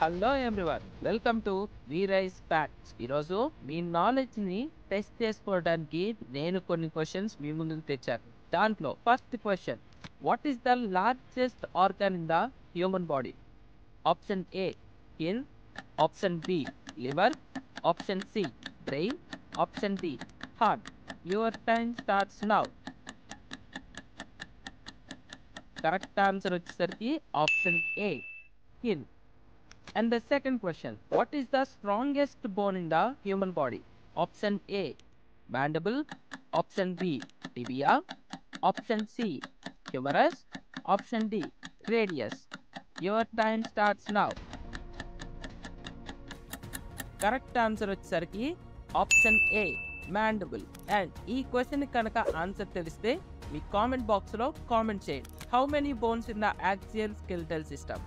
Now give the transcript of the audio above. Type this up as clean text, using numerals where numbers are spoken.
Hello everyone, welcome to rice facts. ఈరోజు మీ నాలెడ్జ్ని test చేసుకోవడానికి నేను కొన్ని క్వశ్చన్స్ మీ ముందుకు తెచ్చాను. దాంట్లో first question, what is the largest organ in the human body? Option A skin, option B liver, option C brain, option D heart. Your time starts now. Correct answer వచ్చేసరికి option A skin. And the second question, what is the strongest bone in the human body? Option A mandible, option B tibia, option C humerus, option D radius. Your time starts now. Correct answer వచ్చేసరికి option A mandible. And ఈ question కనుక answer తెలిస్తే మీ comment బాక్స్లో comment చేయండి. How many bones in the axial skeletal system?